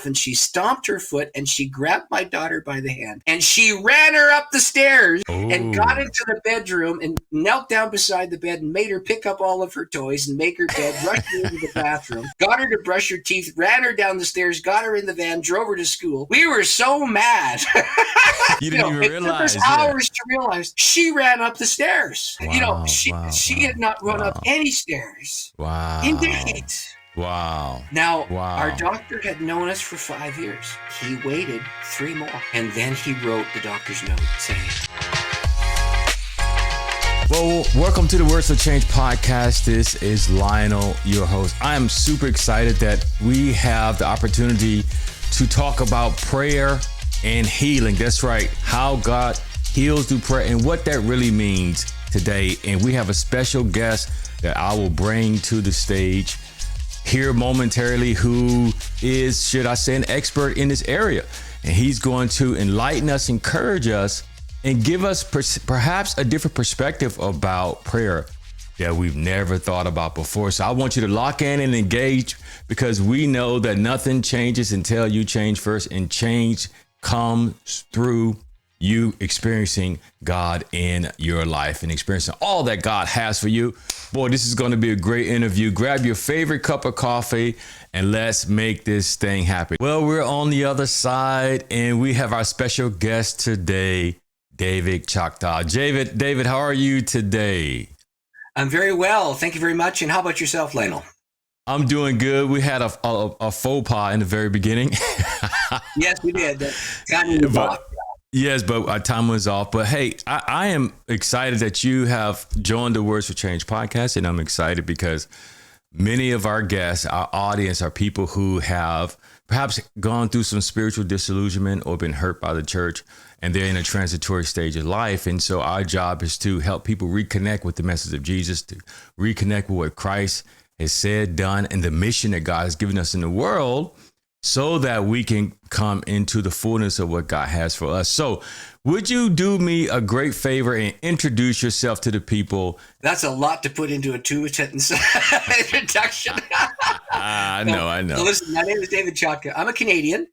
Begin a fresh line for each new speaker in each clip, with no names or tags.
and she stomped her foot and she grabbed my daughter by the hand and she ran her up the stairs and got into the bedroom and knelt down beside the bed and made her pick up all of her toys and make her bed, rushed her into the bathroom, got her to brush her teeth, ran her down the stairs, got her in the van, drove her to school. We were so mad.
You didn't even realize.
It took us hours to realize she ran up the stairs.
Wow,
she had not run up any stairs in decades.
Wow.
Now, our doctor had known us for 5 years. He waited 3 more, and then he wrote the doctor's note saying...
Well, welcome to the Words of Change podcast. This is Lionel, your host. I am super excited that we have the opportunity to talk about prayer and healing. That's right. How God heals through prayer and what that really means today. And we have a special guest that I will bring to the stage here momentarily, who is, should I say, an expert in this area. And he's going to enlighten us, encourage us, and give us perhaps a different perspective about prayer that we've never thought about before. So I want you to lock in and engage, because we know that nothing changes until you change first, and change comes through you experiencing God in your life and experiencing all that God has for you. Boy, this is going to be a great interview. Grab your favorite cup of coffee and let's make this thing happen. Well, we're on the other side and we have our special guest today, David Choctaw. David, how are you today?
I'm very well. Thank you very much. And how about yourself, Lionel?
I'm doing good. We had a faux pas in the very beginning.
Yes, we did.
Yes, but our time was off. But hey, I am excited that you have joined the Words for Change podcast. And I'm excited because many of our guests, our audience, are people who have perhaps gone through some spiritual disillusionment or been hurt by the church, and they're in a transitory stage of life. And so our job is to help people reconnect with the message of Jesus, to reconnect with what Christ has said, done, and the mission that God has given us in the world, so that we can come into the fullness of what God has for us. So would you do me a great favor and introduce yourself to the people?
That's a lot to put into a 2-sentence introduction.
I know.
Listen, my name is David Choctaw. I'm a Canadian.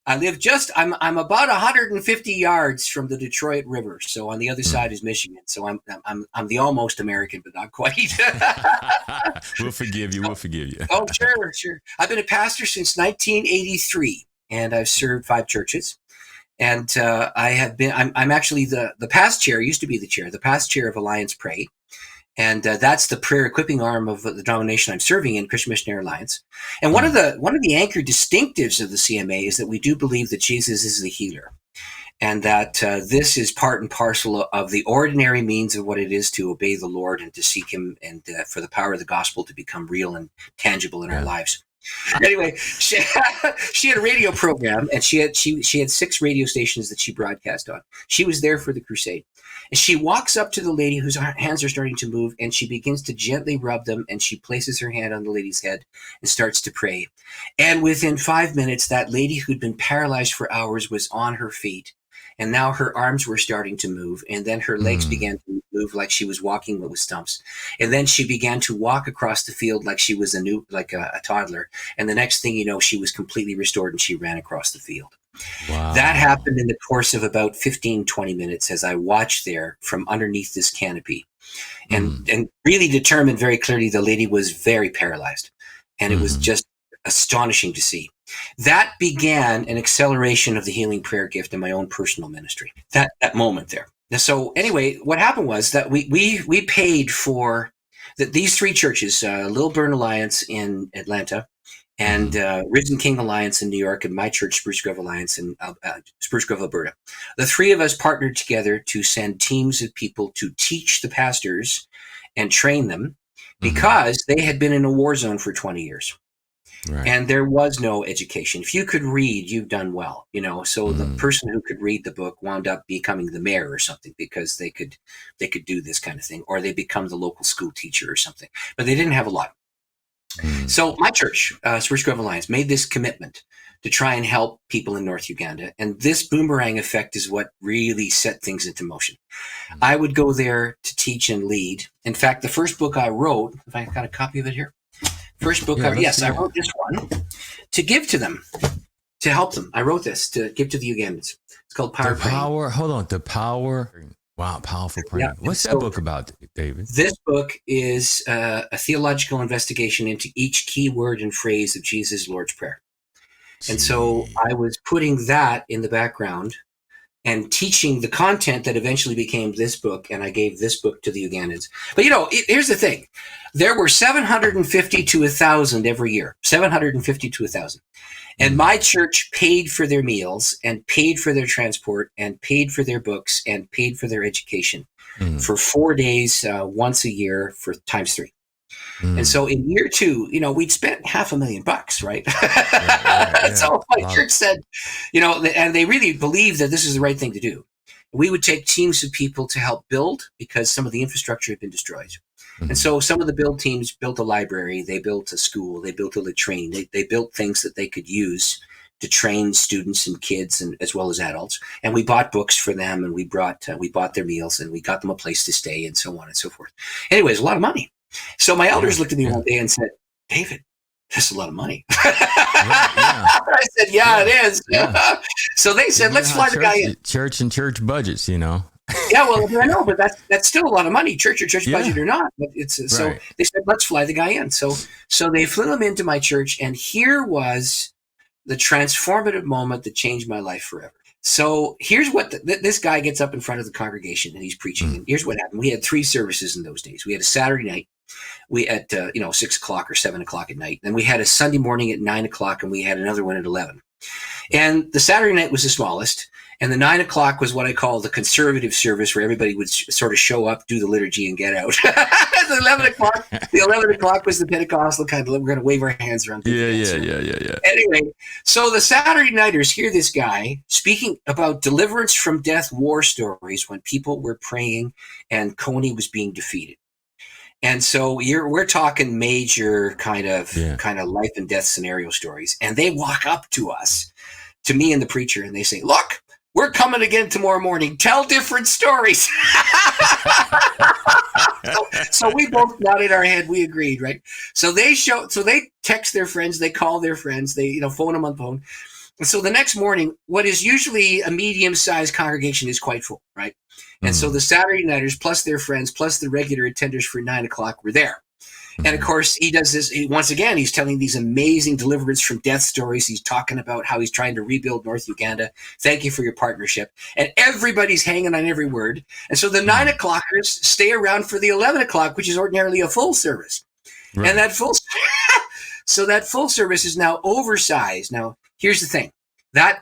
I live I'm about 150 yards from the Detroit River. So on the other side is Michigan. So I'm the almost American, but not quite.
We'll forgive you.
Oh, sure. I've been a pastor since 1983, and I've served 5 churches. And I'm actually the past chair, used to be the past chair of Alliance Pray. And that's the prayer equipping arm of the denomination I'm serving in, Christian Missionary Alliance. And one of the anchor distinctives of the CMA is that we do believe that Jesus is the healer, and that this is part and parcel of the ordinary means of what it is to obey the Lord and to seek Him, and for the power of the gospel to become real and tangible in our lives. Anyway, she had a radio program, and she had 6 radio stations that she broadcast on. She was there for the crusade. And she walks up to the lady whose hands are starting to move, and she begins to gently rub them, and she places her hand on the lady's head and starts to pray. And within 5 minutes, that lady who'd been paralyzed for hours was on her feet. And now her arms were starting to move, and then her legs began to move like she was walking with stumps. And then she began to walk across the field like she was a toddler. And the next thing you know, she was completely restored, and she ran across the field. Wow. That happened in the course of about 15, 20 minutes as I watched there from underneath this canopy, and really determined very clearly the lady was very paralyzed. And it was just astonishing to see. That began an acceleration of the healing prayer gift in my own personal ministry, that moment there. So anyway, what happened was that we paid for these 3 churches, Little Burn Alliance in Atlanta, and Risen King Alliance in New York, and my church, Spruce Grove Alliance in Spruce Grove, Alberta. The 3 of us partnered together to send teams of people to teach the pastors and train them, because they had been in a war zone for 20 years. Right. And there was no education. If you could read, you've done well, So the person who could read the book wound up becoming the mayor or something, because they could do this kind of thing, or they become the local school teacher or something. But they didn't have a lot. So my church, Spruce Grove Alliance, made this commitment to try and help people in North Uganda. And this boomerang effect is what really set things into motion. I would go there to teach and lead. In fact, the first book I wrote, if I got a copy of it here, I wrote this one to give to them, to help them. I wrote this to give to the Ugandans. It's called Power
The
of Praying.
power. Hold on. The power. Wow, powerful prayer.
Yeah.
What's that book about, David?
This book is a theological investigation into each key word and phrase of Jesus' Lord's Prayer. And so I was putting that in the background and teaching the content that eventually became this book, and I gave this book to the Ugandans. But here's the thing. There were 750 to 1,000 every year, 750 to 1,000. And my church paid for their meals and paid for their transport and paid for their books and paid for their education for 4 days, once a year for times 3. And so in year 2, we'd spent $500,000, right? Yeah. So my church said, and they really believed that this is the right thing to do. We would take teams of people to help build because some of the infrastructure had been destroyed. And so some of the build teams built a library, they built a school, they built a latrine, they built things that they could use to train students and kids and as well as adults. And we bought books for them, and we bought their meals, and we got them a place to stay, and so on and so forth. Anyways, a lot of money. So my elders looked at me one day and said, "David, that's a lot of money." I said, "Yeah, it is." Yeah. So they said, "Let's fly the guy in."
Church and church budgets,
Yeah, well, I know, but that's still a lot of money, church budget or not. But so they said, "Let's fly the guy in." So they flew him into my church, and here was the transformative moment that changed my life forever. So here's what this guy gets up in front of the congregation, and he's preaching. And here's what happened. We had 3 services in those days. We had a Saturday night. We at 6 o'clock or 7 o'clock at night. Then we had a Sunday morning at 9 o'clock, and we had another one at 11. And the Saturday night was the smallest, and the 9 o'clock was what I call the conservative service, where everybody would sort of show up, do the liturgy, and get out. The 11 o'clock was the Pentecostal kind of, we're going to wave our hands around.
Yeah.
Anyway, so the Saturday nighters hear this guy speaking about deliverance from death war stories when people were praying and Coney was being defeated. And so we're talking major kind of life and death scenario stories. And they walk up to us, to me and the preacher, and they say, "Look, we're coming again tomorrow morning. Tell different stories." So we both nodded our head. We agreed, right? So they text their friends, they call their friends, they phone them on the phone. And so the next morning, what is usually a medium-sized congregation is quite full, right? And so the Saturday nighters, plus their friends, plus the regular attenders for 9 o'clock were there. And of course, he does this. Once again, he's telling these amazing deliverance from death stories. He's talking about how he's trying to rebuild North Uganda. Thank you for your partnership. And everybody's hanging on every word. And so the 9 o'clockers stay around for the 11 o'clock, which is ordinarily a full service. Right. And that full service is now oversized. Now, here's the thing. That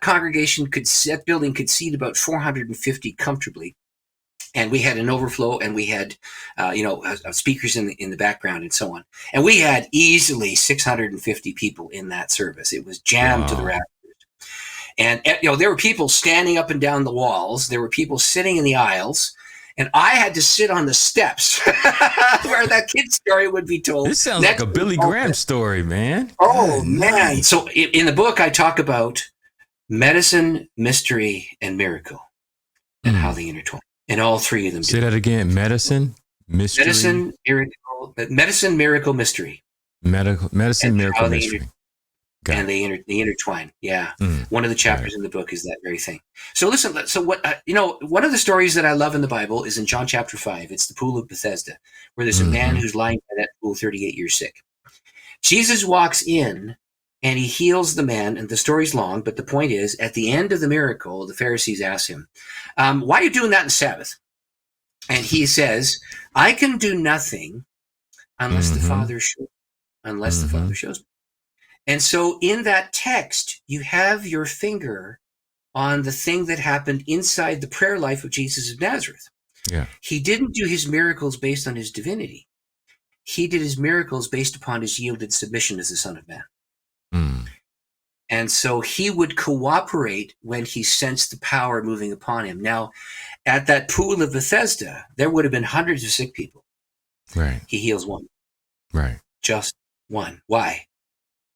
building could seat about 450 comfortably. And we had an overflow, and we had, speakers in the background and so on. And we had easily 650 people in that service. It was jammed to the rafters. And, there were people standing up and down the walls. There were people sitting in the aisles. And I had to sit on the steps where that kid's story would be told.
This sounds like a Billy Graham story, man.
Oh, man. So in the book, I talk about medicine, mystery, and miracle and how they intertwine. And all 3 of them.
Say that again. Medicine, mystery.
Medicine, miracle, mystery.
Medicine, miracle, mystery.
And they intertwine. Yeah. One of the chapters in the book is that very thing. So listen, so what, one of the stories that I love in the Bible is in John chapter 5. It's the pool of Bethesda, where there's a man who's lying by that pool 38 years sick. Jesus walks in and he heals the man, and the story's long, but the point is, at the end of the miracle, the Pharisees ask him, "Why are you doing that in Sabbath?" And he says, "I can do nothing unless the Father shows me." And so in that text, you have your finger on the thing that happened inside the prayer life of Jesus of Nazareth.
Yeah.
He didn't do his miracles based on his divinity. He did his miracles based upon his yielded submission as the Son of Man. And so he would cooperate when he sensed the power moving upon him. Now, at that pool of Bethesda, there would have been hundreds of sick people.
Right.
He heals one.
Right.
Just one. Why?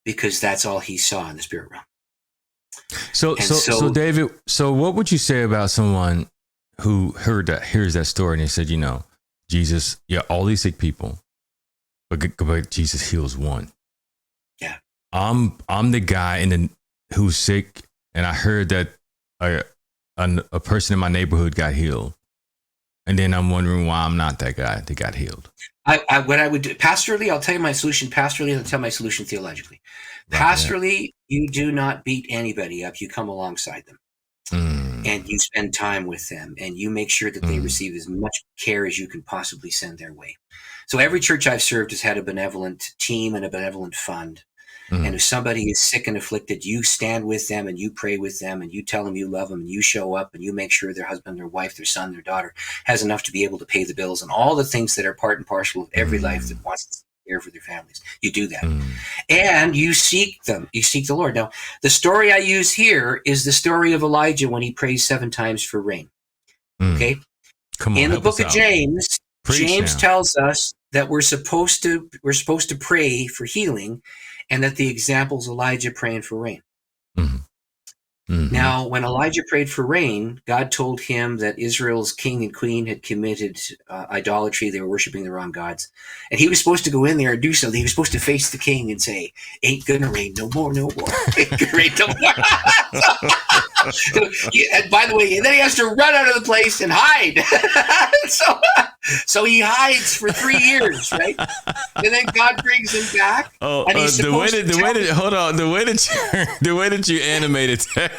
Because that's all he saw in the spirit realm.
So David, so what would you say about someone who hears that story and they said, Jesus, all these sick people, but Jesus heals one.
Yeah.
I'm the guy who's sick, and I heard that a person in my neighborhood got healed. And then I'm wondering why I'm not that guy that got healed.
What I would do pastorally, I'll tell you my solution pastorally, I'll tell my solution theologically. Pastorally, you do not beat anybody up. You come alongside them. And you spend time with them, and you make sure that they receive as much care as you can possibly send their way. So every church I've served has had a benevolent team and a benevolent fund. And if somebody is sick and afflicted, you stand with them and you pray with them and you tell them you love them and you show up and you make sure their husband, their wife, their son, their daughter has enough to be able to pay the bills and all the things that are part and parcel of every life that wants to care for their families. You do that. And you seek them. You seek the Lord. Now, the story I use here is the story of Elijah when he prays 7 times for rain. Okay?
Come on,
in the book of James, James tells us that we're supposed to pray for healing, and that the example is Elijah praying for rain. Now, when Elijah prayed for rain, God told him that Israel's king and queen had committed idolatry. They were worshiping the wrong gods. And he was supposed to go in there and do something. He was supposed to face the king and say, ain't gonna rain no more, no more. Ain't gonna rain no more. And by the way, and then he has to run out of the place and hide. So he hides for 3 years, right? And then God brings him back. And he's
the way that you animated that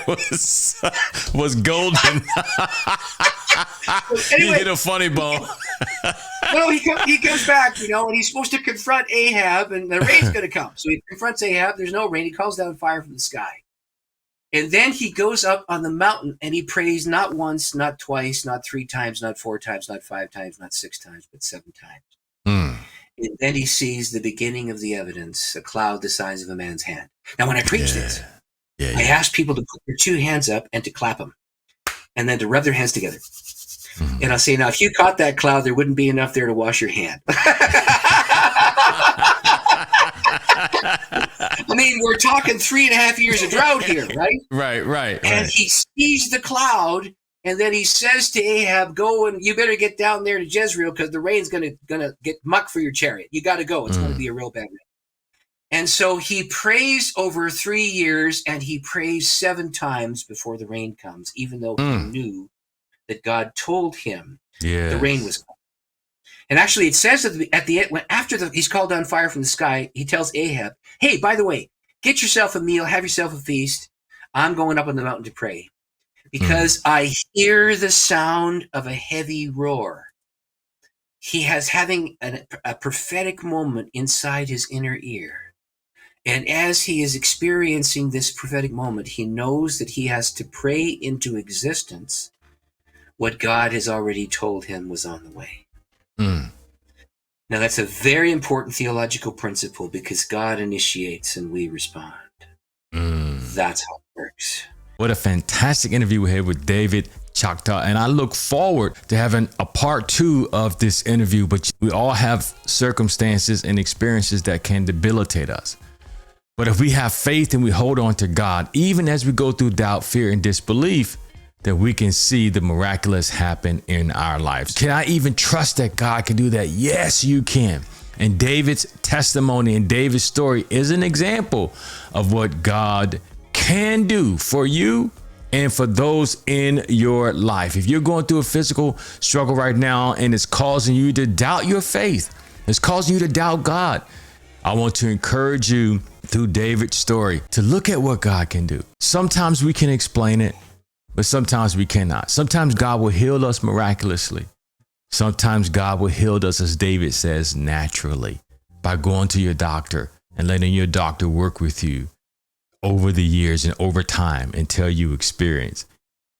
was golden.
Anyway,
you hit a funny bone.
Well, he comes back, and he's supposed to confront Ahab, and the rain's going to come. So he confronts Ahab. There's no rain. He calls down fire from the sky. And then he goes up on the mountain and he prays not once, not twice, not 3 times, not 4 times, not 5 times, not 6 times, but 7 times. And then he sees the beginning of the evidence, a cloud the size of a man's hand. Now, when I preach this, I ask people to put their 2 hands up and to clap them, and then to rub their hands together. And I'll say, now, if you caught that cloud, there wouldn't be enough there to wash your hand. I mean, we're talking 3.5 years of drought here, right?
Right.
And he sees the cloud, and then he says to Ahab, go and you better get down there to Jezreel because the rain's gonna get muck for your chariot. You got to go. It's going to be a real bad rain. And so he prays over 3 years, and he prays 7 times before the rain comes, even though he knew that God told him the rain was coming. And actually, it says at the end, he's called down fire from the sky, he tells Ahab, hey, by the way, get yourself a meal, have yourself a feast. I'm going up on the mountain to pray because I hear the sound of a heavy roar. He has having a prophetic moment inside his inner ear. And as he is experiencing this prophetic moment, he knows that he has to pray into existence what God has already told him was on the way. Now, that's a very important theological principle because God initiates and we respond. That's how it works.
What a fantastic interview we had with David Choctaw. And I look forward to having a part 2 of this interview. But we all have circumstances and experiences that can debilitate us. But if we have faith and we hold on to God, even as we go through doubt, fear, and disbelief, that we can see the miraculous happen in our lives. Can I even trust that God can do that? Yes, you can. And David's testimony and David's story is an example of what God can do for you and for those in your life. If you're going through a physical struggle right now and it's causing you to doubt your faith, it's causing you to doubt God, I want to encourage you through David's story to look at what God can do. Sometimes we can explain it, but sometimes we cannot. Sometimes God will heal us miraculously. Sometimes God will heal us, as David says, naturally by going to your doctor and letting your doctor work with you over the years and over time until you experience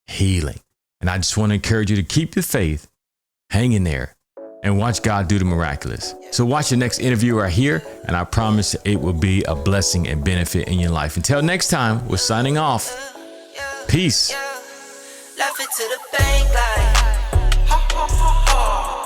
healing. And I just want to encourage you to keep your faith, hang in there, and watch God do the miraculous. So watch the next interview right here, and I promise it will be a blessing and benefit in your life. Until next time, we're signing off. Peace.
Left it to the bank like, ha ha ha ha.